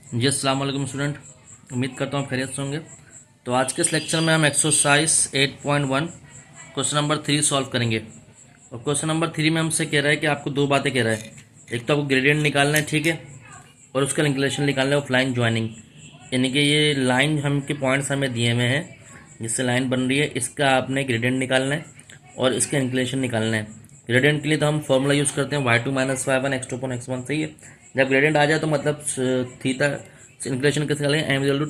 जी अस्सलाम वालेकुम स्टूडेंट, उम्मीद करता हूँ खैरियत से होंगे। तो आज के इस लेक्चर में हम एक्सरसाइज 8.1 क्वेश्चन नंबर 3 सॉल्व करेंगे। और क्वेश्चन नंबर 3 में हमसे कह रहा है कि आपको दो बातें कह रहा है। एक तो आपको ग्रेडियंट निकालना है, ठीक है, और उसका इंक्लिनेशन निकालना है ऑफ लाइन ज्वाइनिंग। यानी कि ये लाइन हम के पॉइंट्स हमें दिए हुए हैं जिससे लाइन बन रही है, इसका आपने ग्रेडियंट निकालना है और इसका इंक्लिनेशन निकालना है। ग्रेडियंट के लिए तो हम फॉर्मूला यूज़ करते हैं y2 minus y1 x2 upon x1, सही है। जब ग्रेडियंट आ जाए तो मतलब थीटा इंक्लिनेशन कैसे निकालेंगे, m equal to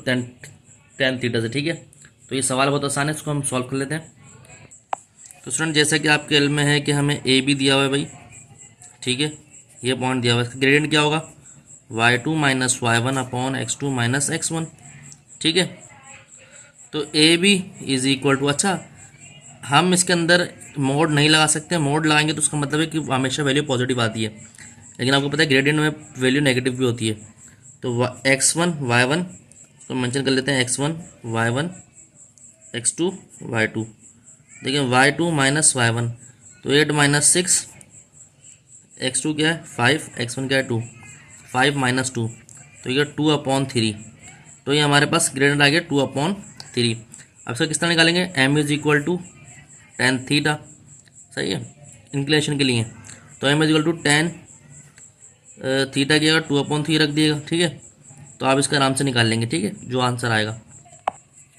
tan theta से, ठीक है। तो ये सवाल बहुत आसान है, इसको हम सॉल्व कर लेते हैं। तो स्टूडेंट जैसा कि आपके इल्म में है कि हमें ए बी दिया हुआ है भाई, ठीक है, ये पॉइंट दिया हुआ है, इसका ग्रेडियंट क्या होगा y2 minus y1 upon x2 minus x1, ठीक है। तो A B is equal to, अच्छा हम इसके अंदर मोड नहीं लगा सकते, मोड लगाएंगे तो उसका मतलब है कि हमेशा वैल्यू पॉजिटिव आती है, लेकिन आपको पता है ग्रेडियंट में वैल्यू नेगेटिव भी होती है। तो x1 y1 तो मेंशन कर लेते हैं, x1 y1 x2 y2। देखिए y2 माइनस y1 तो 8 माइनस 6, x2 क्या है 5, x1 क्या है 2, 5 माइनस 2 तो ये 2/3। तो ये हमारे पास ग्रेडियंट आ गया 2/3। अब इसका किस तरह निकालेंगे, m is equal to tan theta, सही है, इंक्लिनेशन के लिए। तो m is equal to tan theta की अगर 2/3 रख दिएगा, ठीक है, तो आप इसका आराम से निकाल लेंगे, ठीक है, जो आंसर आएगा।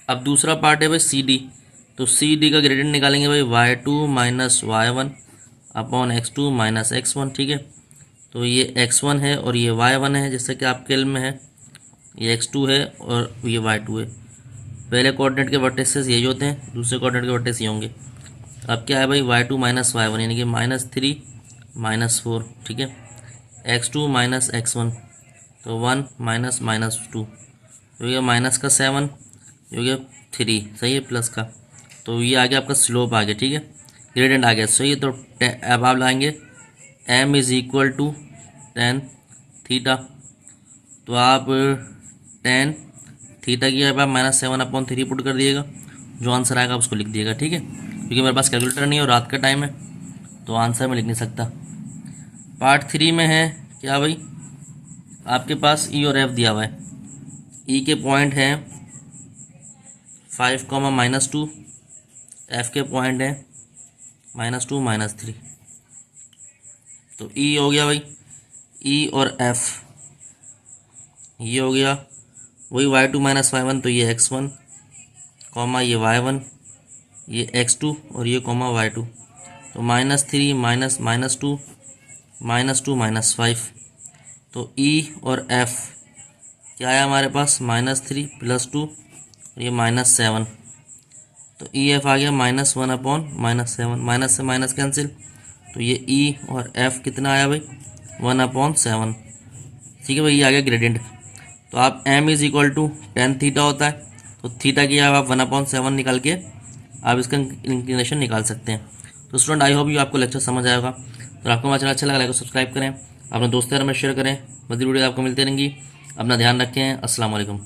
अब दूसरा पार्ट है भाई सी डी। तो सी डी का ग्रेडियंट निकालेंगे भाई y2 minus y1 upon x2 minus x1, ठीक है। तो ये x1 है और ये y1 है, जैसे कि आपके इल्म में है, ये x2 है और ये y2 है। पहले कोऑर्डिनेट के वर्टिसेस यही होते हैं, दूसरे कोऑर्डिनेट के वर्टिस ये होंगे। अब क्या है भाई y2 माइनस y1 यानी कि -3 -4, ठीक है, x2 माइनस x1 तो 1 माइनस -2 तो ये माइनस का 7, जो कि 3, सही है, प्लस का। तो ये आ गया आपका स्लोप आ गया, ठीक है, ग्रेडियंट आ गया, सही है। तो अब आप लाएंगे m is equal to tan theta. तो आप टेन थीटा की अब आप -7/3 पुट कर दिएगा, जो आंसर आएगा आप उसको लिख दिएगा, ठीक है। क्योंकि मेरे पास कैलकुलेटर नहीं है और रात का टाइम है तो आंसर मैं लिख नहीं सकता। पार्ट 3 में है क्या भाई, आपके पास ई और एफ दिया हुआ है। ई के पॉइंट हैं 5, -2, एफ के पॉइंट हैं -2 -3। तो ई हो गया भाई, ई और एफ, ये हो गया वही y2 माइनस y1 तो ये x1 कॉमा ये y1, ये x2 और ये कॉमा y2। तो -3 -2 -5। तो E और F क्या है हमारे पास, -3 +2 और ये -7। तो ई एफ आ गया -1/-7, माइनस से माइनस कैंसिल। तो ये E और F कितना आया भाई 1/7, ठीक है भाई, ये आ गया ग्रेडियंट। तो आप m is equal to tan theta होता है, तो थीटा की आप 1/7 निकाल के आप इसका इंक्लिनेशन निकाल सकते हैं। तो स्टूडेंट आई होप ये आपको लेक्चर समझ आएगा। तो आपको हमारा चैनल अच्छा लगा लाइक और सब्सक्राइब करें, अपने दोस्तों में शेयर करें, मज़ीद वीडियो आपको मिलती रहेंगी। अपना ध्यान रखें, अस्सलाम वालेकुम।